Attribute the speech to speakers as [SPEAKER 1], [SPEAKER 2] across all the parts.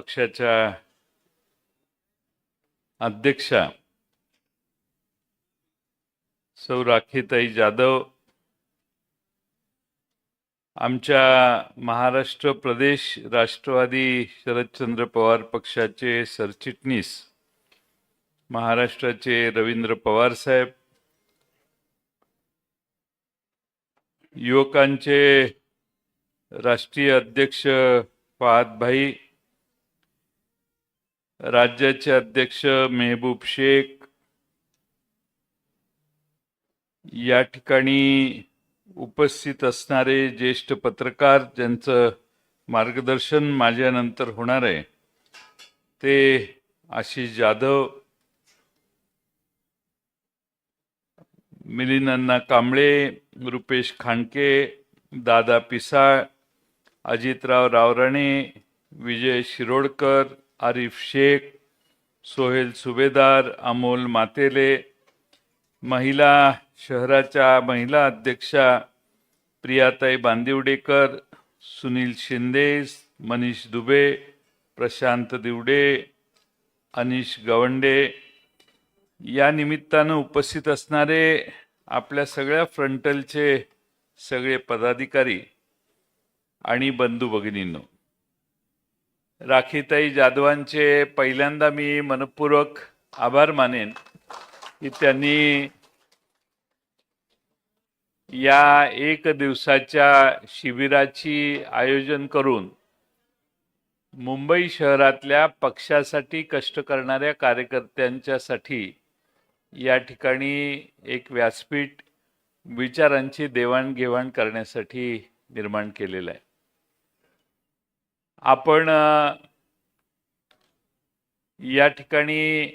[SPEAKER 1] पक्षाच्या अध्यक्षा सौ राखीताई जाधव, आमच्या महाराष्ट्र प्रदेश राष्ट्रवादी शरदचंद्र पवार पक्षाचे सरचिटणीस महाराष्ट्राचे रवींद्र पवार साहेब, युवकांचे राष्ट्रीय अध्यक्ष फहाद भाई, राज्याचे अध्यक्ष मेहबूब शेख, या ठिकाणी उपस्थित असणारे ज्येष्ठ पत्रकार ज्यांचं मार्गदर्शन माझ्यानंतर होणार आहे ते आशिष जाधव, मिलिंद अण्णा कांबळे, रुपेश खांडके, दादा पिसाळ, अजितराव रावराणे, विजय शिरोडकर, आरिफ शेख, सोहेल सुभेदार, अमोल मातेले, महिला शहराच्या महिला अध्यक्षा प्रियाताई बांदिवडेकर, सुनील शिंदे, मनीष दुबे, प्रशांत दिवडे, अनिश गवंडे, या निमित्तानं उपस्थित असणारे आपल्या सगळ्या फ्रंटलचे सगळे पदाधिकारी आणि बंधू भगिनींनो, राखीताई जाधवांचे पहिल्यांदा मी मनपूर्वक आभार मानेन की त्यांनी या एक दिवसाच्या शिबिराची आयोजन करून मुंबई शहरातल्या पक्षासाठी कष्ट करणाऱ्या कार्यकर्त्यांच्यासाठी या ठिकाणी एक व्यासपीठ विचारांची देवाणघेवाण करण्यासाठी निर्माण केलेलं आहे. आपण या ठिकाणी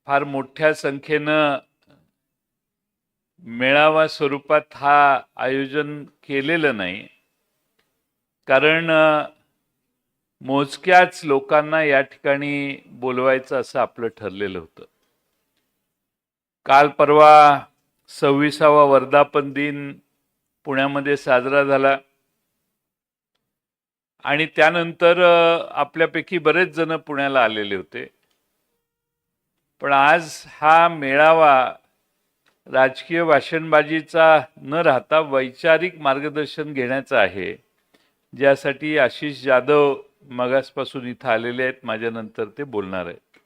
[SPEAKER 1] फार मोठ्या संख्येनं मेळावा स्वरूपात हा आयोजन केलेलं नाही, कारण मोजक्याच लोकांना या ठिकाणी बोलवायचं असं आपलं ठरलेलं होतं. काल परवा 26वा वर्धापन दिन पुण्यामध्ये साजरा झाला आणि त्यानंतर आपल्यापैकी बरेच जण पुण्याला आलेले होते. पण आज हा मेळावा राजकीय भाषणबाजीचा न राहता वैचारिक मार्गदर्शन घेण्याचा आहे, ज्यासाठी आशिष जाधव मगासपासून इथं आलेले आहेत, माझ्यानंतर ते बोलणार आहेत.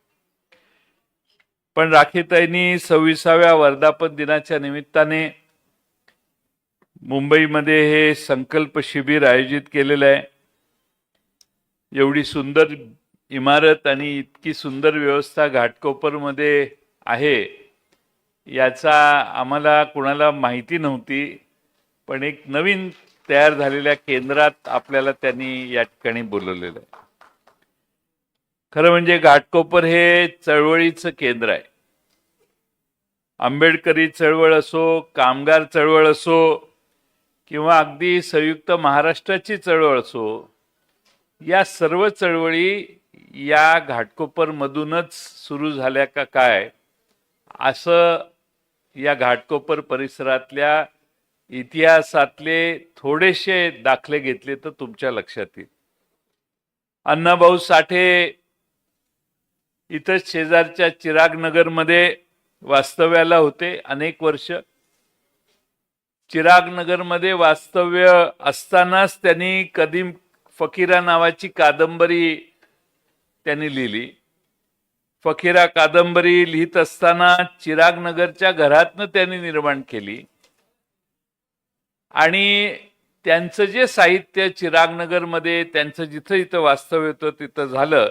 [SPEAKER 1] पण राखीताईंनी 26व्या वर्धापन दिनाच्या निमित्ताने मुंबईमध्ये हे संकल्प शिबिर आयोजित केलेलं आहे. एवढी सुंदर इमारत आणि इतकी सुंदर व्यवस्था घाटकोपरमध्ये आहे याचा आम्हाला कुणाला माहिती नव्हती, पण एक नवीन तयार झालेल्या केंद्रात आपल्याला त्यांनी या ठिकाणी बोलवलेलं आहे. खरं म्हणजे घाटकोपर हे चळवळीचं केंद्र आहे. आंबेडकरी चळवळ असो, कामगार चळवळ असो किंवा अगदी संयुक्त महाराष्ट्राची चळवळ असो, या सर्व चळवळी या घाटकोपरमधूनच सुरू झाल्या का काय असं या घाटकोपर परिसरातल्या इतिहासातले थोडेसे दाखले घेतले तर तुमच्या लक्षात येईल. अण्णाभाऊ साठे इथं शेजारच्या चिरागनगरमध्ये वास्तव्याला होते अनेक वर्ष. चिरागनगरमध्ये वास्तव्य असतानाच त्यांनी कदीम फकीरा नावाची कादंबरी त्यांनी लिहिली. फकीरा कादंबरी लिहित असताना चिरागनगरच्या घरातनं त्यांनी निर्माण केली आणि त्यांचं जे साहित्य चिरागनगरमध्ये त्यांचं जिथं इथं वास्तव्य होतं तिथं झालं.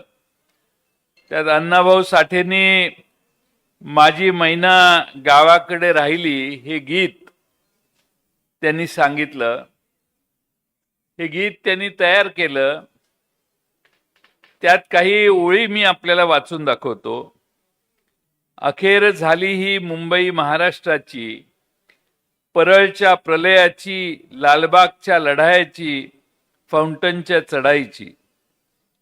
[SPEAKER 1] त्यात अण्णाभाऊ साठेंनी माझी मैना गावाकडे राहिली हे गीत त्यांनी सांगितलं. हे गीत त्यांनी तयार केलं. त्यात काही ओळी मी आपल्याला वाचून दाखवतो. अखेर झाली ही मुंबई महाराष्ट्राची, परळच्या प्रलयाची, लालबागच्या लढायाची, फाउंटनच्या चढाईची.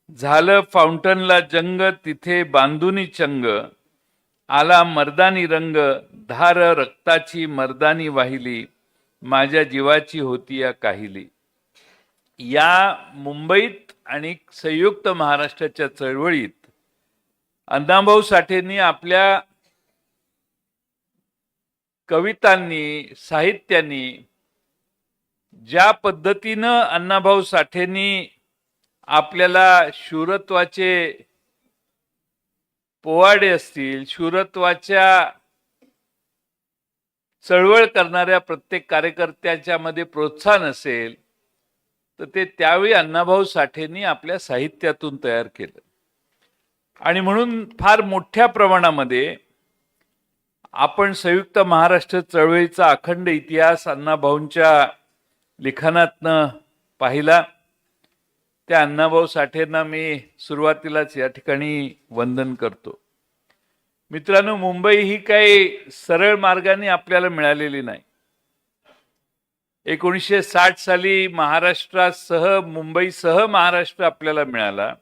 [SPEAKER 1] झालं फाउंटनला जंग, तिथे बांधुनी चंग, आला मर्दानी रंग, धार रक्ताची मर्दानी वाहिली, माझ्या जीवाची होती या काहिली. या मुंबईत आणि संयुक्त महाराष्ट्राच्या चळवळीत अण्णाभाऊ साठेंनी आपल्या कवितांनी, साहित्यांनी ज्या पद्धतीनं अण्णाभाऊ साठेंनी आपल्याला शूरत्वाचे पोवाडे असतील, शूरत्वाच्या चळवळ करणाऱ्या प्रत्येक कार्यकर्त्याच्या मध्ये प्रोत्साहन असेल, तर ते त्यावेळी अण्णाभाऊ साठेंनी आपल्या साहित्यातून तयार केलं. आणि म्हणून फार मोठ्या प्रमाणामध्ये आपण संयुक्त महाराष्ट्र चळवळीचा अखंड इतिहास अण्णाभाऊंच्या लिखाणातनं पाहिला. त्या अण्णाभाऊ साठेंना मी सुरुवातीलाच या ठिकाणी वंदन करतो. मित्रांनो, मुंबई ही काही सरळ मार्गाने आपल्याला मिळालेली नाही. 1960 साली महाराष्ट्रासह मुंबईसह महाराष्ट्र आपल्याला मिळाला.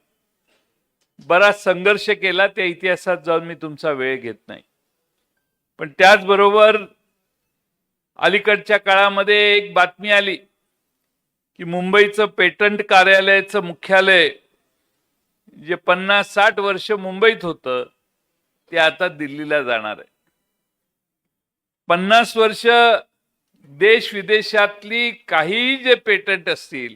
[SPEAKER 1] बराच संघर्ष केला, त्या इतिहासात जाऊन मी तुमचा वेळ घेत नाही. पण त्याचबरोबर अलीकडच्या काळामध्ये एक बातमी आली की मुंबईचं पेटंट कार्यालयाचं मुख्यालय जे 50-60 वर्ष मुंबईत होतं ते आता दिल्लीला जाणार आहे. 50 वर्ष देश विदेशातली काही जे पेटंट असतील,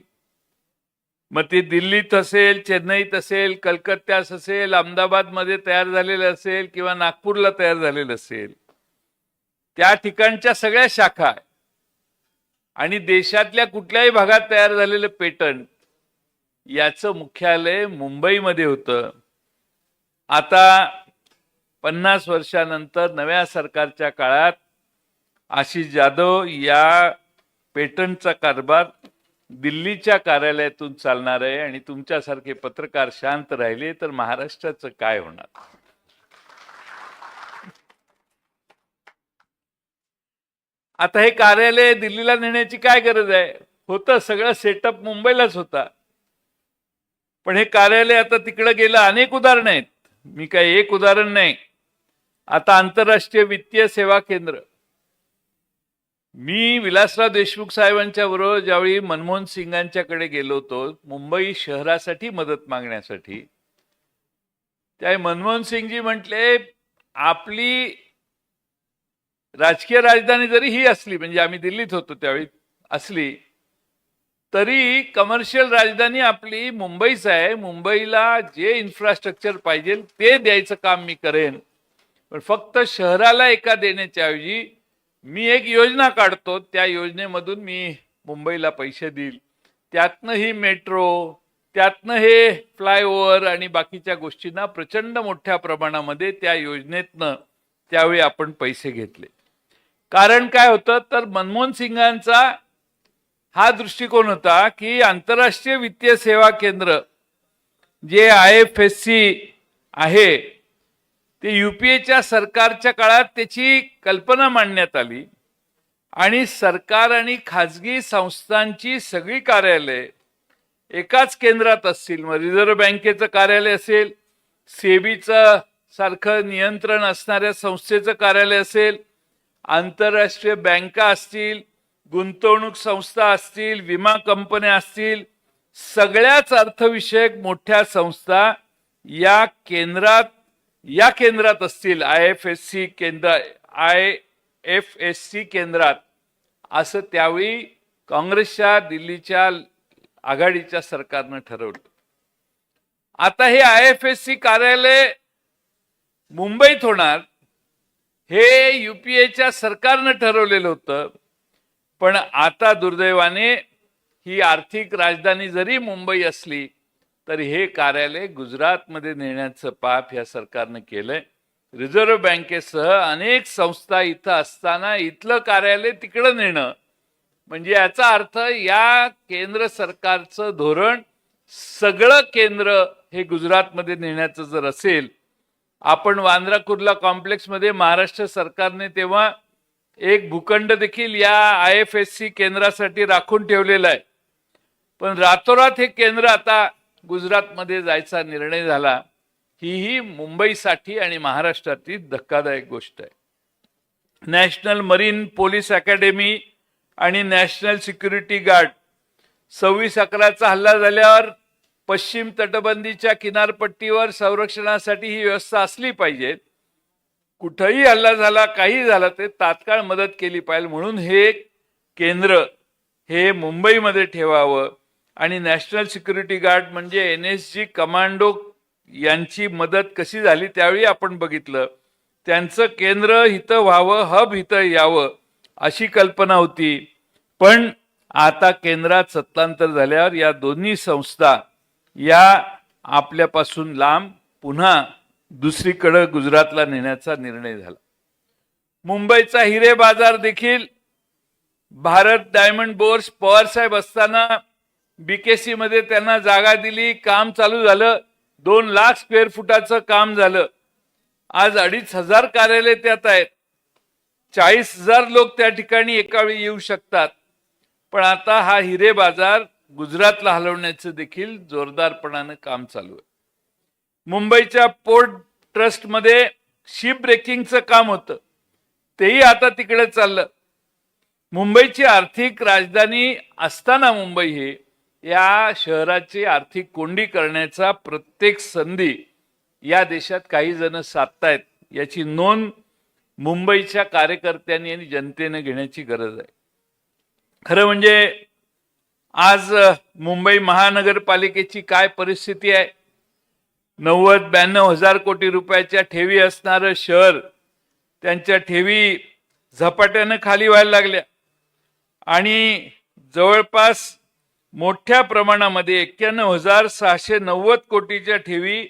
[SPEAKER 1] मग ते दिल्लीत असेल, चेन्नईत असेल, कलकत्त्यात असेल, अहमदाबादमध्ये तयार झालेलं असेल किंवा नागपूरला तयार झालेलं असेल, त्या ठिकाणच्या सगळ्या शाखा आणि देशातल्या कुठल्याही भागात तयार झालेलं पेटंट याचं मुख्यालय मुंबईमध्ये होतं. आता 50 वर्षानंतर नव्या सरकारच्या काळात आशिष जाधव या पेटंटचा कारभार दिल्लीच्या कार्यालयातून चालणार आहे. आणि तुमच्यासारखे पत्रकार शांत राहिले तर महाराष्ट्राचं काय होणार? आता हे कार्यालय दिल्लीला नेण्याची काय गरज आहे? होतं सगळं सेटअप मुंबईलाच होता, पण हे कार्यालय आता तिकडे गेलं. अनेक उदाहरणं आहेत, मी काही एक उदाहरण नाही. आता आंतरराष्ट्रीय वित्तीय सेवा केंद्र, मी विलासराव देशमुख साहेबांच्या बरोबर ज्यावेळी मनमोहन सिंगांच्याकडे गेलो होतो मुंबई शहरासाठी मदत मागण्यासाठी, त्यावेळी मनमोहन सिंगजी म्हटले, आपली राजकीय राजधानी जरी ही असली, म्हणजे आम्ही दिल्लीत होतो त्यावेळी असली, तरी कमर्शियल राजधानी आपली मुंबईच आहे. मुंबईला जे इन्फ्रास्ट्रक्चर पाहिजे ते द्यायचं काम मी करेन, पण फक्त शहराला एका देण्याच्या ऐवजी मी एक योजना काढतो, त्या योजनेमधून मी मुंबईला पैसे देईल. त्यातनं ही मेट्रो, त्यातनं हे फ्लायओव्हर आणि बाकीच्या गोष्टींना प्रचंड मोठ्या प्रमाणामध्ये त्या योजनेतनं त्यावेळी आपण पैसे घेतले. कारण काय होतं तर मनमोहन सिंगांचा हा दृष्टिकोन होता की आंतरराष्ट्रीय वित्तीय सेवा केंद्र जे IFSC आहे ते UPAच्या सरकारच्या काळात त्याची कल्पना मांडण्यात आली आणि सरकार आणि खाजगी संस्थांची सगळी कार्यालय एकाच केंद्रात असतील. मग रिझर्व्ह बँकेचं कार्यालय असेल, सेबीचं सारखं नियंत्रण असणाऱ्या संस्थेचं कार्यालय असेल, आंतरराष्ट्रीय बँका असतील, गुंतवणूक संस्था असतील, विमा कंपन्या असतील, सगळ्याच अर्थविषयक मोठ्या संस्था या केंद्रात असतील. IFSC केंद्रात, असं त्यावेळी काँग्रेसच्या दिल्लीच्या आघाडीच्या सरकारनं ठरवलं. आता हे IFSC कार्यालय मुंबईत होणार हे UPAच्या सरकारनं ठरवलेलं होतं, पण आता दुर्दैवाने ही आर्थिक राजधानी जरी मुंबई असली तरी हे कार्यालय गुजरातमध्ये नेण्याचं पाप या सरकारनं केलंय. रिझर्व्ह बँकेसह अनेक संस्था इथं असताना इथलं कार्यालय तिकडं नेणं, म्हणजे याचा अर्थ या केंद्र सरकारचं धोरण सगळं केंद्र हे गुजरातमध्ये नेण्याचं जर असेल. आपण वांद्रा कुर्ला कॉम्प्लेक्समध्ये महाराष्ट्र सरकारने तेव्हा एक भूखंड देखील या IFSC केंद्रासाठी राखून ठेवलेला आहे, पण रातोरात हे केंद्र आता गुजरातमध्ये जायचा निर्णय झाला. ही मुंबईसाठी आणि महाराष्ट्रातील धक्कादायक गोष्ट आहे. नॅशनल मरीन पोलीस अकॅडमी आणि नॅशनल सिक्युरिटी गार्ड 26/11चा हल्ला झाल्यावर पश्चिम तटबंदीच्या किनारपट्टीवर संरक्षणासाठी ही व्यवस्था असली पाहिजे. कुठेही हल्ला झाला, काही झालं ते तात्काळ मदत केली पाहिजे. म्हणून हे केंद्र हे मुंबईमध्ये ठेवावं आणि नॅशनल सिक्युरिटी गार्ड म्हणजे NSG कमांडो यांची मदत कशी झाली त्यावेळी आपण बघितलं. त्यांचं केंद्र इथं व्हावं, हब इथं यावं अशी कल्पना होती. पण आता केंद्रात सत्तांतर झाल्यावर या दोन्ही संस्था या आपल्यापासून लांब पुन्हा दुसरीकडे गुजरातला नेण्याचा निर्णय झाला. मुंबईचा हिरे बाजार देखील भारत डायमंड बोर्स पवारसाहेब असताना BKC मध्ये त्यांना जागा दिली, काम चालू झालं. 2 लाख स्क्वेअर फुटाचं काम झालं. आज 2,500 कार्यालय त्यात आहेत. 40,000 लोक त्या ठिकाणी एका वेळी येऊ शकतात. पण आता हा हिरे बाजार गुजरातला हलवण्याचं देखील जोरदारपणाने काम चालू आहे. मुंबईच्या पोर्ट ट्रस्टमध्ये शिप ब्रेकिंगचं काम होतं, तेही आता तिकडे चाललं. मुंबईची आर्थिक राजधानी असताना मुंबई हे या शहराची आर्थिक कोंडी करण्याचा प्रत्येक संधी या देशात काही जण साधतायत. याची नोंद मुंबईच्या कार्यकर्त्यांनी आणि जनतेने घेण्याची गरज आहे. खरं म्हणजे आज मुंबई महानगरपालिकेची काय परिस्थिती आहे. 90-92 हजार कोटी रुपयाच्या ठेवी असणारं शहर, त्यांच्या ठेवी झपाट्यानं खाली व्हायला लागल्या आणि जवळपास मोठ्या प्रमाणामध्ये 91,690 कोटीच्या ठेवी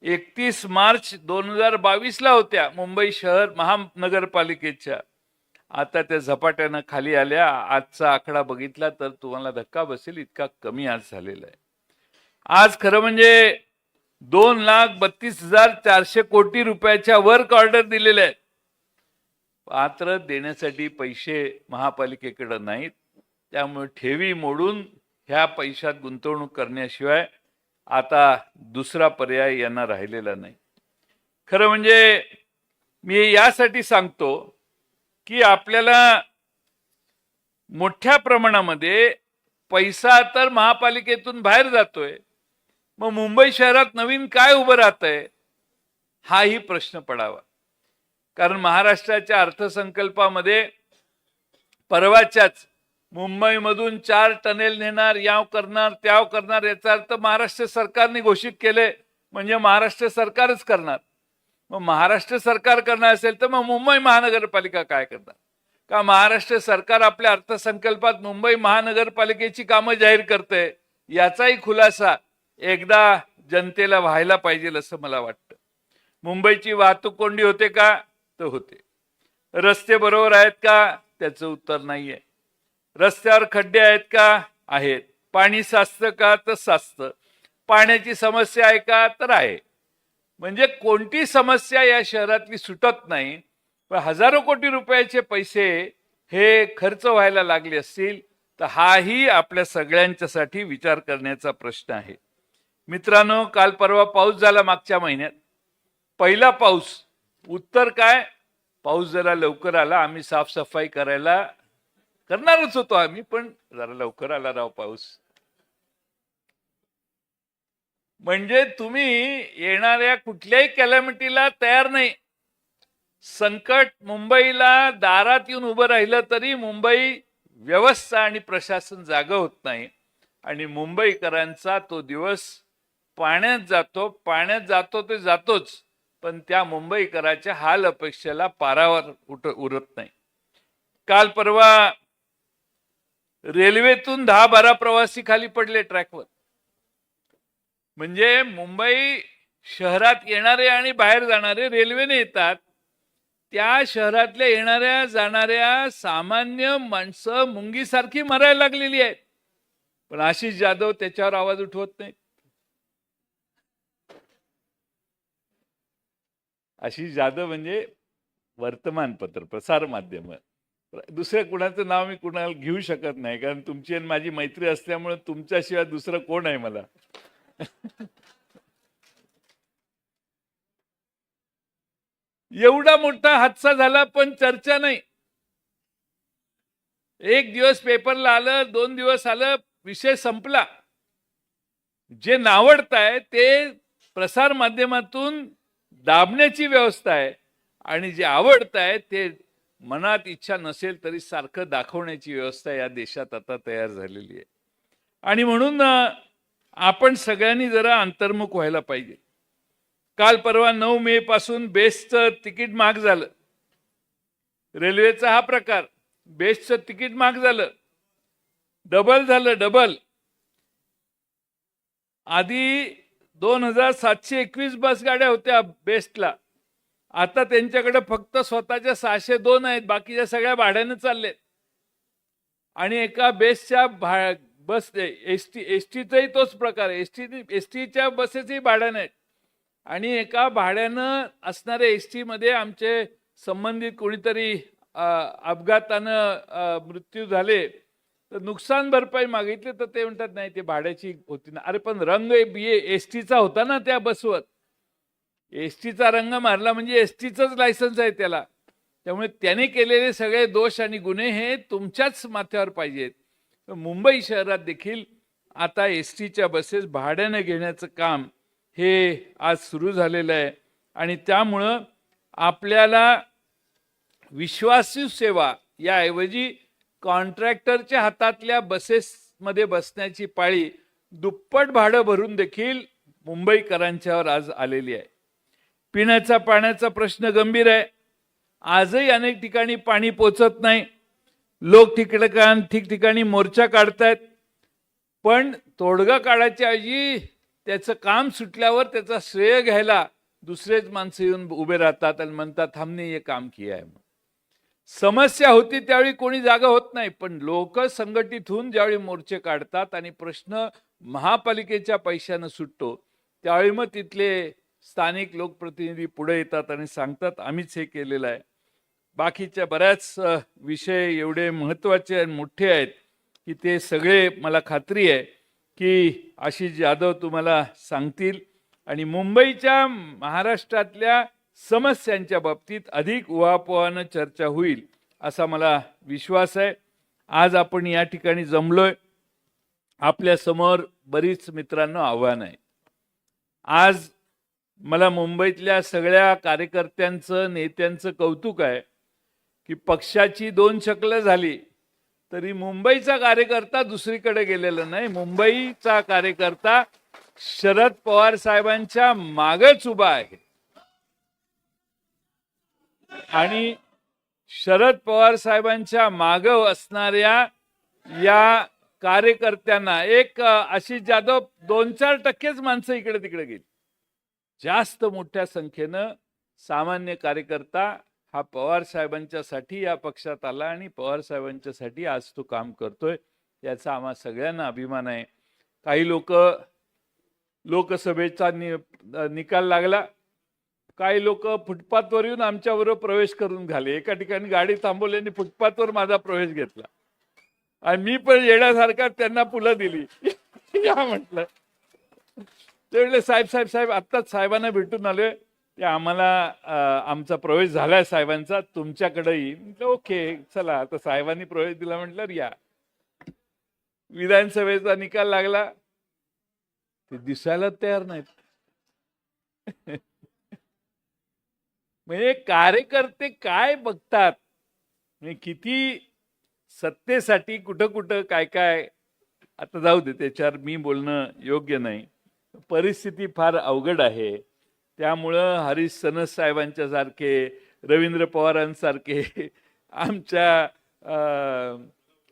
[SPEAKER 1] 31 मार्च 2022ला होत्या मुंबई शहर महानगरपालिकेच्या. आता त्या झपाट्यानं खाली आल्या. आजचा आकडा बघितला तर तुम्हाला धक्का बसेल, इतका कमी आज झालेला आहे. आज खरं म्हणजे 2,32,400 कोटी रुपयाच्या वर्क ऑर्डर दिलेल्या आहेत. मात्र देण्यासाठी पैसे महापालिकेकडे नाहीत. त्यामुळे ठेवी मोडून ह्या पैशात गुंतवणूक करण्याशिवाय आता दुसरा पर्याय यांना राहिलेला नाही. खरं म्हणजे मी यासाठी सांगतो की आपल्याला मोठ्या प्रमाणामध्ये पैसा तर महापालिकेतून बाहेर जातोय, मग मुंबई शहरात नवीन काय उभं राहतंय हाही प्रश्न पडावा. कारण महाराष्ट्राच्या अर्थसंकल्पामध्ये परवाच्याच मुंबईमधून 4 टनेल नेणार, याव करणार, त्याव करणार, याचा अर्थ महाराष्ट्र सरकारने घोषित केले म्हणजे महाराष्ट्र सरकारच करणार. मग महाराष्ट्र सरकार करणार असेल तर मग मुंबई महानगरपालिका काय करणार? का महाराष्ट्र सरकार आपल्या अर्थसंकल्पात मुंबई महानगरपालिकेची कामं जाहीर करते, याचाही खुलासा एकदा जनतेला व्हायला पाहिजे असं मला वाटतं. मुंबईची वाहतूक कोंडी होते का? तर होते. रस्ते बरोबर आहेत का? त्याचं उत्तर नाहीये. रस्त्यावर खड्डे आहेत का? आहेत. पाणी साचतं का? तर साचतं. पाण्याची समस्या आहे का? तर आहे. म्हणजे कोणती समस्या या शहरातली सुटत नाही. पण हजारो कोटी रुपयाचे पैसे हे खर्च व्हायला लागले असतील तर हाही आपल्या सगळ्यांच्यासाठी विचार करण्याचा प्रश्न आहे. मित्रांनो, काल परवा पाऊस झाला मागच्या महिन्यात. पहिला पाऊस. उत्तर काय? पाऊस जरा लवकर आला. आम्ही साफसफाई करायला करणारच होतो आम्ही, पण जरा लवकर आला राव पाऊस. म्हणजे तुम्ही येणाऱ्या कुठल्याही कॅलॅमिटीला तयार नाही. संकट मुंबईला दारात येऊन उभं राहिलं तरी मुंबई व्यवस्था आणि प्रशासन जागं होत नाही आणि मुंबईकरांचा तो दिवस पाण्यात जातो. पाण्यात जातो ते जातोच, पण त्या मुंबईकराच्या हाल अपेक्षेला पारावर उरत नाही. काल परवा रेल्वेतून 10-12 प्रवासी खाली पडले ट्रॅकवर. म्हणजे मुंबई शहरात येणारे आणि बाहेर जाणारे रेल्वेने येतात. त्या शहरातल्या येणाऱ्या जाणाऱ्या सामान्य माणसं मुंगीसारखी मरायला लागलेली आहेत. पण आशिष जाधव त्याच्यावर आवाज उठवत नाहीत. आशिष जाधव म्हणजे वर्तमानपत्र, प्रसार माध्यम. दुसऱ्या कुणाचं नाव मी कुणाला घेऊ शकत नाही, कारण तुमची आणि माझी मैत्री असल्यामुळे तुमच्याशिवाय दुसरं कोण आहे मला. एवढा मोठा हादसा झाला पण चर्चा नाही. एक दिवस पेपरला आलं, 2 दिवस आलं, विषय संपला. जे नावडताय ते प्रसार माध्यमातून दाबण्याची व्यवस्था आहे आणि जे आवडताय ते मनात इच्छा नसेल तरी सारखं दाखवण्याची व्यवस्था या देशात आता तयार झालेली आहे. आणि म्हणून आपण सगळ्यांनी जरा अंतर्मुख व्हायला पाहिजे. काल परवा 9 मे पासून बेस्टचं तिकीट महाग झालं. रेल्वेचा हा प्रकार, बेस्टचं तिकीट महाग झालं, डबल झालं, डबल. आधी 2721 बस गाड्या होत्या बेस्टला, आता त्यांच्याकडे फक्त स्वतःच्या 602 आहेत, बाकीच्या सगळ्या भाड्याने चाललेत. आणि एका बेस्टच्या बस एसटीचाही तोच प्रकार, एसटीच्या बसेसही भाड्याने आहेत. आणि एका भाड्यानं असणाऱ्या एसटी मध्ये आमचे संबंधित कोणीतरी अपघातानं मृत्यू झाले तर नुकसान भरपाई मागितली तर ते म्हणतात नाही ते भाड्याची होती ना. अरे पण रंग एसटीचा होता ना त्या बसवर. एसटीचा रंग मारला म्हणजे एसटीचंच लायसन्स आहे त्याला. त्यामुळे त्याने केलेले सगळे दोष आणि गुन्हे हे तुमच्याच माथ्यावर पाहिजेत. मुंबई शहरात देखील आता एसटीच्या बसेस भाड्याने घेण्याचं काम हे आज सुरू झालेलं आहे. आणि त्यामुळं आपल्याला विश्वासू सेवा याऐवजी कॉन्ट्रॅक्टरच्या हातातल्या बसेसमध्ये बसण्याची पाळी दुप्पट भाडं भरून देखील मुंबईकरांच्यावर आज आलेली आहे. पिण्याचा पाण्याचा प्रश्न गंभीर आहे. आजही अनेक ठिकाणी पाणी पोचत नाही. लोक ठिकठिकाणी मोर्चा काढतायत, पण तोडगा काढायच्या ऐवजी त्याचं काम सुटल्यावर त्याचा श्रेय घ्यायला दुसरेच माणसं येऊन उभे राहतात आणि म्हणतात हमने हे काम किया आहे. समस्या होती त्यावेळी कोणी जागा होत नाही, पण लोक संघटित होऊन ज्यावेळी मोर्चे काढतात आणि प्रश्न महापालिकेच्या पैशानं सुटतो त्यावेळी मग तिथले स्थानिक लोकप्रतिनिधी पुढे येतात आणि सांगतात आम्हीच हे केलेलं आहे. बाकीच्या बऱ्याच विषय एवढे महत्त्वाचे आणि मोठे आहेत की ते सगळे मला खात्री आहे की आशिष जाधव तुम्हाला सांगतील. आणि मुंबईच्या महाराष्ट्रातल्या समस्यांच्या बाबतीत अधिक उहापोहानं चर्चा होईल असा मला विश्वास आहे. आज आपण या ठिकाणी जमलोय. आपल्या समोर बरीच मित्रांनो आव्हान आहे. आज मला मुंबईतल्या सगळ्या कार्यकर्त्यांचं नेत्यांचं कौतुक आहे की पक्षाची 2 शकलं झाली तरी मुंबईचा कार्यकर्ता दुसरीकडे गेलेला नाही. मुंबईचा कार्यकर्ता शरद पवार साहेबांच्या मागच उभा आहे. आणि शरद पवार साहेबांच्या माग असणाऱ्या या कार्यकर्त्यांना एक आशिष जाधव 2-4% माणसं इकडे तिकडे गेली. जास्त मोठ्या संख्येनं सामान्य कार्यकर्ता हा पवार साहेबांच्यासाठी या पक्षात आला आणि पवार साहेबांच्यासाठी आज तो काम करतोय. याचा आम्हा सगळ्यांना अभिमान आहे. काही लोक लोकसभेचा निकाल लागला, काही लोक फुटपाथवर येऊन आमच्याबरोबर प्रवेश करून झाले. एका ठिकाणी गाडी थांबवल्याने फुटपाथवर माझा प्रवेश घेतला आणि मी पण येण्यासारखा त्यांना पुलं दिली. या म्हटलं ते म्हणले साहेब साहेब साहेब आत्ताच साहेबांना भेटून आलोय, ते आम्हाला आमचा प्रवेश झालाय साहेबांचा, तुमच्याकडेही. म्हटलं ओके चला. आता साहेबांनी प्रवेश दिला म्हटलं या. विधानसभेचा निकाल लागला, ते दिसायला तयार नाहीत. म्हणजे कार्यकर्ते काय बघतात, म्हणजे किती सत्तेसाठी कुठं कुठं काय काय. आता जाऊ दे, त्याच्यावर मी बोलणं योग्य नाही. परिस्थिती फार अवघड आहे. त्यामुळं हरीश सनस साहेबांच्या सारखे, रवींद्र पवारांसारखे, आमच्या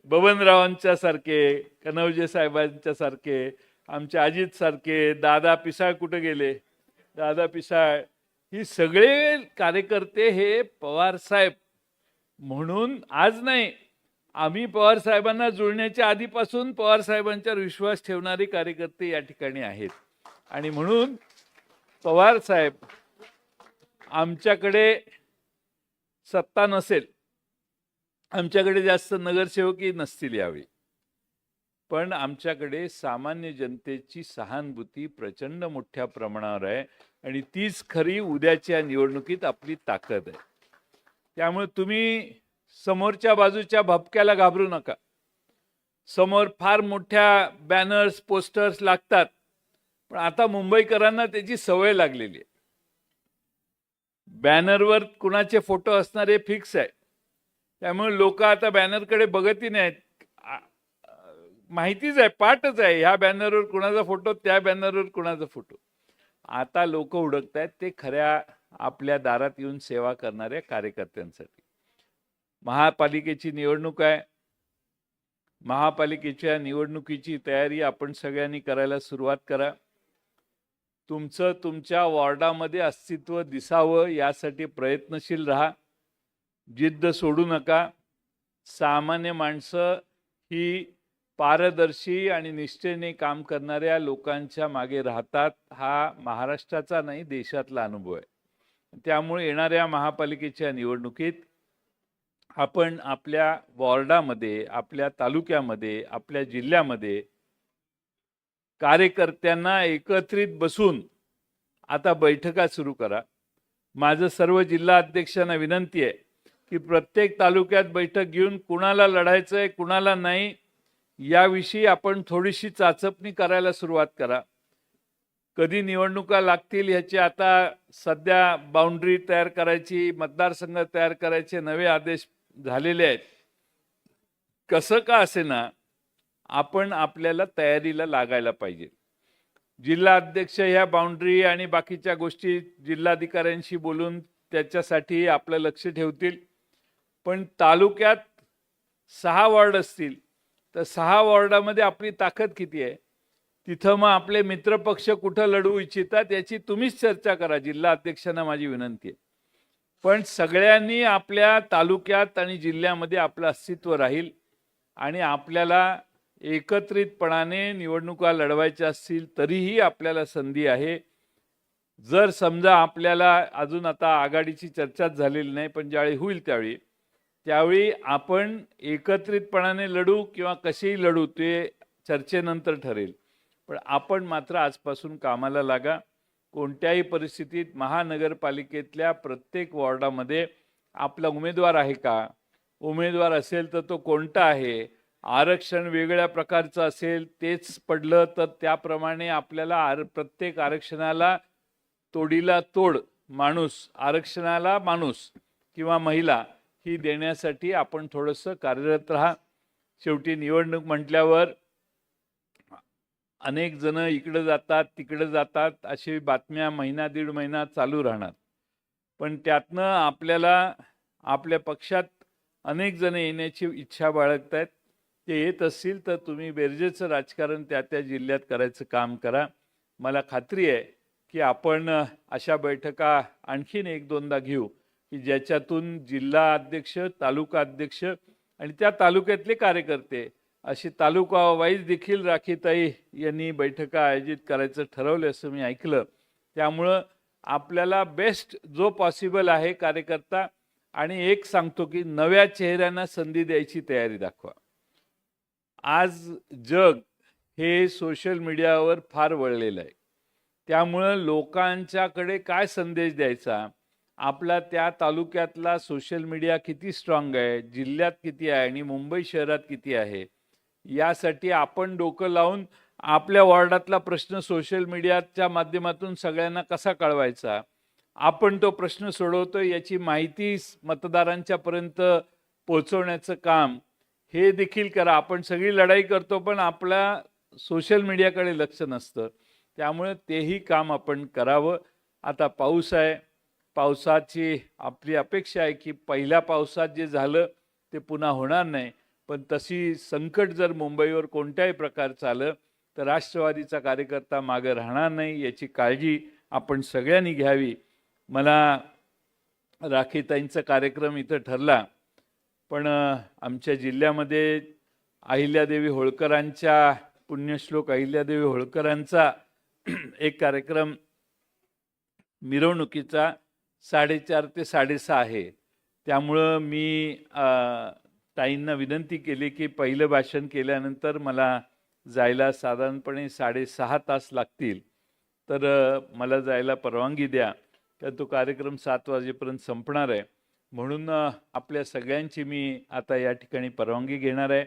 [SPEAKER 1] बबनरावांच्या सारखे, कनवजे साहेबांच्या सारखे, आमच्या अजित सारखे, दादा पिसाळ कुठे गेले, दादा पिसाळ, ही सगळे कार्यकर्ते हे पवार साहेब म्हणून आज नाही, आम्ही पवार साहेबांना जुळण्याच्या आधीपासून पवार साहेबांच्यावर विश्वास ठेवणारे कार्यकर्ते या ठिकाणी आहेत. आणि म्हणून पवार साहेब, आमच्याकडे सत्ता नसेल, आमच्याकडे जास्त नगरसेवकही नसतील यावेळी, पण आमच्याकडे सामान्य जनतेची सहानुभूती प्रचंड मोठ्या प्रमाणावर आहे आणि तीच खरी उद्याच्या निवडणुकीत आपली ताकद आहे. त्यामुळे तुम्ही समोरच्या बाजूच्या भपक्याला घाबरू नका. समोर फार मोठ्या बॅनर्स पोस्टर्स लागतात, पण आता मुंबईकरांना त्याची सवय लागलेली आहे. बॅनरवर कुणाचे फोटो असणारे फिक्स आहे, त्यामुळे लोक आता बॅनरकडे बघतही नाहीत. माहितीच आहे, पाठच आहे, ह्या बॅनरवर कुणाचा फोटो, त्या बॅनरवर कुणाचा फोटो. आता लोक हुडकत आहेत ते खऱ्या आपल्या दारात येऊन सेवा करणाऱ्या कार्यकर्त्यांसाठी. महापालिकेची निवडणूक आहे. महापालिकेच्या निवडणुकीची तयारी आपण सगळ्यांनी करायला सुरुवात करा. तुमचं तुमच्या वॉर्डामध्ये अस्तित्व दिसावं यासाठी प्रयत्नशील राहा. जिद्द सोडू नका. सामान्य माणसं ही पारदर्शी आणि निष्ठेने काम करणाऱ्या लोकांच्या मागे राहतात. हा महाराष्ट्राचा नाही, देशातला अनुभव आहे. त्यामुळे येणाऱ्या महापालिकेच्या निवडणुकीत आपण आपल्या वॉर्डामध्ये, आपल्या तालुक्यामध्ये, आपल्या जिल्ह्यामध्ये कार्यकर्त्यांना एकत्रित बसून आता बैठका सुरू करा. माझं सर्व जिल्हा अध्यक्षांना विनंती आहे की प्रत्येक तालुक्यात बैठक घेऊन कुणाला लढायचंय, कुणाला नाही, याविषयी आपण थोडीशी चाचपणी करायला सुरुवात करा. कधी निवडणुका लागतील ह्याची आता सध्या बाउंड्री तयार करायची, मतदारसंघ तयार करायचे नवे आदेश झालेले आहेत. कसं का असेना, आपण आपल्याला तयारीला लागायला पाहिजे. जिल्हा अध्यक्ष ह्या बाउंड्री आणि बाकीच्या गोष्टी जिल्हाधिकाऱ्यांशी बोलून त्याच्यासाठी आपलं लक्ष ठेवतील. पण तालुक्यात 6 वॉर्ड असतील तर 6 वॉर्डामध्ये आपली ताकद किती आहे, तिथं मग आपले मित्रपक्ष कुठं लढवू इच्छितात याची तुम्हीच चर्चा करा. जिल्हा अध्यक्षांना माझी विनंती आहे. पण सगळ्यांनी आपल्या तालुक्यात आणि जिल्ह्यामध्ये आपलं अस्तित्व राहील आणि आपल्याला एकत्रितपणाने निवडणुका लढवायच्या असतील तरीही आपल्याला संधी आहे. जर समजा आपल्याला अजून आता आघाडीची चर्चाच झालेली नाही, पण ज्यावेळी होईल त्यावेळी आपण एकत्रितपणाने लढू किंवा कसेही लढू ते चर्चेनंतर ठरेल. पण आपण मात्र आजपासून कामाला लागा. कोणत्याही परिस्थितीत महानगरपालिकेतल्या प्रत्येक वॉर्डामध्ये आपला उमेदवार आहे का, उमेदवार असेल तर तो कोणता आहे, आरक्षण वेगळ्या प्रकारचं असेल तेच पडलं तर त्याप्रमाणे आपल्याला प्रत्येक आरक्षणाला तोडीला तोड माणूस, आरक्षणाला माणूस किंवा महिला ही देण्यासाठी आपण थोडंसं कार्यरत राहा. शेवटी निवडणूक म्हटल्यावर अनेक जण इकडे जातात तिकडे जातात अशी बातम्या महिना दीड महिना चालू राहणार. पण त्यातनं आपल्याला आपल्या पक्षात अनेक जण येण्याची इच्छा बाळगत आहेत. ते येत असतील तर तुम्ही बेरजेचं राजकारण त्या त्या जिल्ह्यात करायचं काम करा. मला खात्री आहे की आपण अशा बैठका आणखीन 1-2दा घेऊ की ज्याच्यातून जिल्हा अध्यक्ष, तालुका अध्यक्ष आणि त्या तालुक्यातले कार्यकर्ते अशी तालुका वाईज देखील राखीताई यांनी बैठका आयोजित करायचं ठरवलं असं मी ऐकलं. त्यामुळं आपल्याला बेस्ट जो पॉसिबल आहे कार्यकर्ता, आणि एक सांगतो की नव्या चेहऱ्यांना संधी द्यायची तयारी दाखवा. आज जग हे सोशल मीडियावर फार वळलेलं आहे. त्यामुळं लोकांच्याकडे काय संदेश द्यायचा, आपला त्या तालुक्यातला सोशल मीडिया किती स्ट्रॉंग आहे, जिल्ह्यात किती आहे आणि मुंबई शहरात किती आहे, यासाठी आपण डोकं लावून आपल्या वॉर्डातला प्रश्न सोशल मीडियाच्या माध्यमातून सगळ्यांना कसा कळवायचा, आपण तो प्रश्न सोडवतो याची माहिती मतदारांच्या पर्यंत पोहोचवण्याचं काम हे देखील करा. आपण सगळी लढाई करतो पण आपल्या सोशल मीडियाकडे लक्ष नसतं. त्यामुळे तेही काम आपण करावं. आता पाऊस आहे, पावसाची आपली अपेक्षा आहे की पहिल्या पावसात जे झालं ते पुन्हा होणार नाही. पण तशी संकट जर मुंबईवर कोणत्याही प्रकारचं आलं तर राष्ट्रवादीचा कार्यकर्ता मागे राहणार नाही, याची काळजी आपण सगळ्यांनी घ्यावी. मला राखीताईंचा कार्यक्रम इथं ठरला, पण आमच्या जिल्ह्यामध्ये अहिल्यादेवी होळकरांच्या पुण्यश्लोक अहिल्यादेवी होळकरांचा एक कार्यक्रम मिरवणुकीचा 4:30 ते 6:30 आहे. त्यामुळं मी ताईंना विनंती केली की पहिलं भाषण केल्यानंतर मला जायला साधारणपणे 6.5 तास लागतील, तर मला जायला परवानगी द्या. तर तो कार्यक्रम 7 वाजेपर्यंत संपणार आहे. म्हणून आपल्या सगळ्यांची मी आता या ठिकाणी परवानगी घेणार आहे.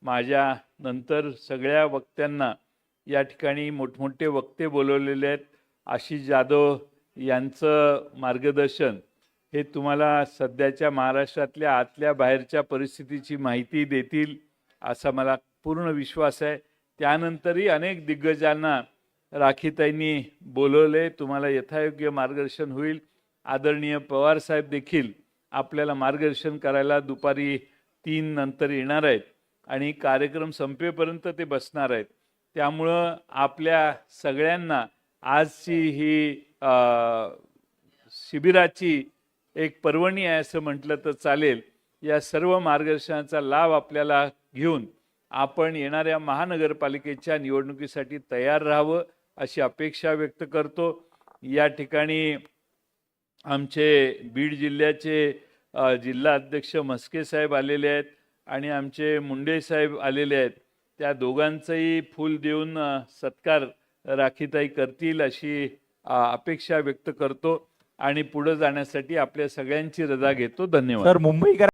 [SPEAKER 1] माझ्या नंतर सगळ्या वक्त्यांना या ठिकाणी मोठमोठे वक्ते बोलवलेले आहेत. आशिष जाधव यांचं मार्गदर्शन हे तुम्हाला सध्याच्या महाराष्ट्रातल्या आतल्या बाहेरच्या परिस्थितीची माहिती देतील असा मला पूर्ण विश्वास आहे. त्यानंतरही अनेक दिग्गजांना राखीताईंनी बोलवले. तुम्हाला यथायोग्य मार्गदर्शन होईल. आदरणीय पवार साहेब देखील आपल्याला मार्गदर्शन करायला दुपारी 3 नंतर येणार आहेत आणि कार्यक्रम संपेपर्यंत ते बसणार आहेत. त्यामुळं आपल्या सगळ्यांना आजची ही शिबिराची एक पर्वणी आहे असं म्हटलं तर चालेल. या सर्व मार्गदर्शनाचा लाभ आपल्याला घेऊन आपण येणाऱ्या महानगरपालिकेच्या निवडणुकीसाठी तयार राहावं अशी अपेक्षा व्यक्त करतो. या ठिकाणी आमचे बीड जिल्ह्याचे जिल्हा अध्यक्ष म्हस्के साहेब आलेले आहेत आणि आमचे मुंडे साहेब आलेले आहेत. त्या दोघांचंही फूल देऊन सत्कार राखीताई करतील अशी अपेक्षा व्यक्त करतो आणि पुढे जाण्यासाठी आपल्या सगळ्यांची रजा घेतो. धन्यवाद.
[SPEAKER 2] सर, मुंबईकर